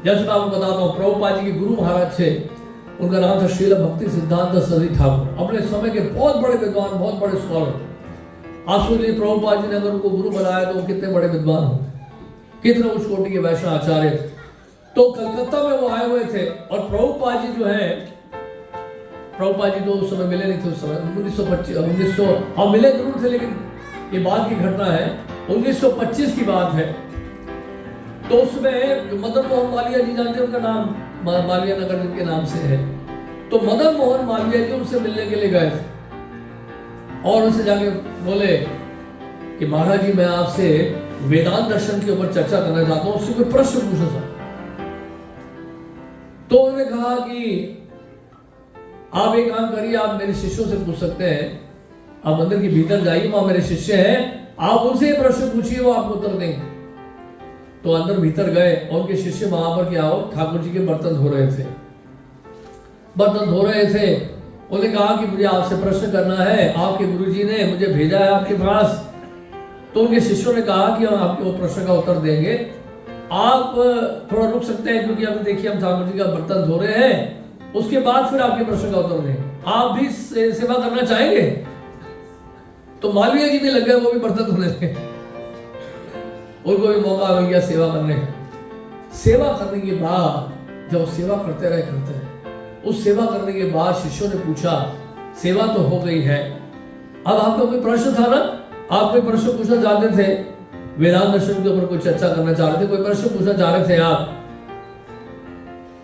जैसे मैं आपको बताता हूँ, प्रभुपाद जी के गुरु महाराज थे, उनका नाम था श्रील भक्ति सिद्धांत सरस्वती ठाकुर। अपने समय के बहुत बड़े विद्वान, बहुत बड़े स्कॉलर। आप सोचिए प्रभुपाद जी ने अगर उनको गुरु बनाया तो वो कितने बड़े विद्वान होंगे, कितने उच्च कोटि के वैष्णव आचार्य थे। तो कलकत्ता में वो आए हुए थे और प्रभुपाद जी जो है, प्रभुपाद जी तो उस समय मिले नहीं थे। उस समय 1925 हाँ मिले जरूर थे, लेकिन ये बाद की घटना है, 1925 की बात है। तो उसमें मदन मोहन मालवीय जी, जानते हैं उनका नाम, मालवीय नगर जिनके नाम से है। तो मदन मोहन मालवीय जी उनसे मिलने के लिए गए और उनसे जाके बोले कि महाराज जी मैं आपसे वेदांत दर्शन के ऊपर चर्चा करना चाहता हूँ, उससे कोई प्रश्न पूछना चाहता हूं। तो उन्होंने कहा कि आप एक काम करिए, आप मेरे शिष्यों से पूछ सकते हैं, आप मंदिर के भीतर जाइए, वहां मेरे शिष्य हैं, आप उनसे ये प्रश्न पूछिए, वो आपको उत्तर देंगे। तो अंदर भीतर गए और उनके शिष्य वहां पर क्या हो, ठाकुर जी के बर्तन धो रहे थे, बर्तन धो रहे थे। उन्होंने कहा कि मुझे आपसे प्रश्न करना है, आपके गुरुजी ने मुझे भेजा है आपके पास। तो उनके शिष्यों ने कहा कि हम आपके वो प्रश्न का उत्तर देंगे, आप थोड़ा रुक सकते हैं, क्योंकि अभी देखिए हम ठाकुर जी का बर्तन धो रहे हैं, उसके बाद फिर आपके प्रश्न का उत्तर देंगे। आप भी सेवा करना चाहेंगे? तो मालवीय जी भी लग गए, वो भी बर्तन धोने लगे, उनको भी मौका मिल गया सेवा करने का। सेवा करने के बाद जब सेवा करते रहे, उस सेवा करने के बाद शिष्यों ने पूछा, सेवा तो हो गई है, अब आपका कोई प्रश्न था ना, आप कोई प्रश्न पूछना चाहते थे, वेदांत दर्शन के ऊपर कोई चर्चा करना चाह रहे थे, कोई प्रश्न पूछना चाह रहे थे आप?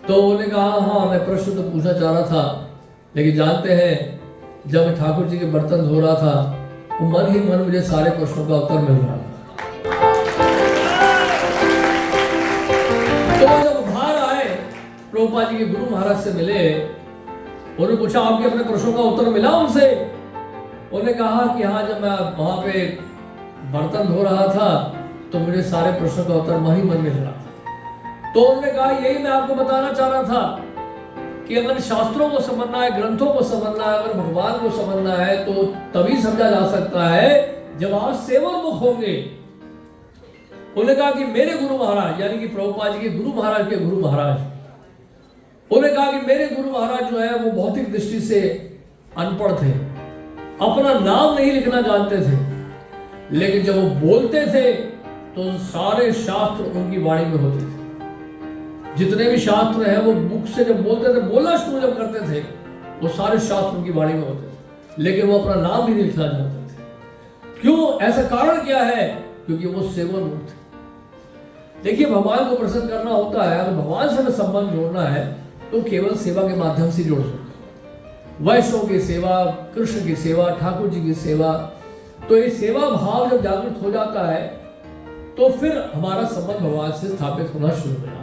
तो उन्होंने कहा हाँ मैं प्रश्न तो पूछना चाह रहा था, लेकिन जानते हैं जब मैं ठाकुर जी के बर्तन धो रहा था, तो मन ही मन मुझे सारे प्रश्नों का उत्तर मिल रहा था। तो जब बाहर आए, प्रभुपाद जी के गुरु महाराज से मिले, उन्होंने पूछा आपके अपने प्रश्नों का उत्तर मिला उनसे? उन्होंने कहा कि हाँ, जब मैं वहां पे बर्तन धो रहा था तो मुझे सारे प्रश्नों का उत्तर वही मन मिल रहा था। तो उन्होंने कहा यही मैं आपको बताना चाह रहा था कि अगर शास्त्रों को समझना है, ग्रंथों को समझना है, अगर भगवान को समझना है तो तभी समझा जा सकता है जब आप सेवामुख होंगे। उन्होंने कहा कि मेरे गुरु महाराज, यानी कि प्रभुपाद जी के गुरु महाराज के गुरु महाराज, उन्होंने कहा कि मेरे गुरु महाराज जो है वो भौतिक दृष्टि से अनपढ़ थे, अपना नाम नहीं लिखना जानते थे, लेकिन जब वो बोलते थे तो सारे शास्त्र उनकी वाणी में होते थे। जितने भी शास्त्र हैं वो मुख से जब बोलते थे, बोलना शुरू जब करते थे, वो सारे शास्त्र उनकी वाणी में होते थे, लेकिन वो अपना नाम भी नहीं लिखना जानते थे। क्यों? ऐसा कारण क्या है? क्योंकि वो सेवामुख थे। देखिए, भगवान को प्रसन्न करना होता है, अगर भगवान से हमें संबंध जोड़ना है तो केवल सेवा के माध्यम से जोड़ सकते हैं। वैष्णव की सेवा, कृष्ण की सेवा, ठाकुर जी की सेवा, तो ये सेवा भाव जब जागृत हो जाता है तो फिर हमारा संबंध भगवान से स्थापित होना शुरू हो जाता है।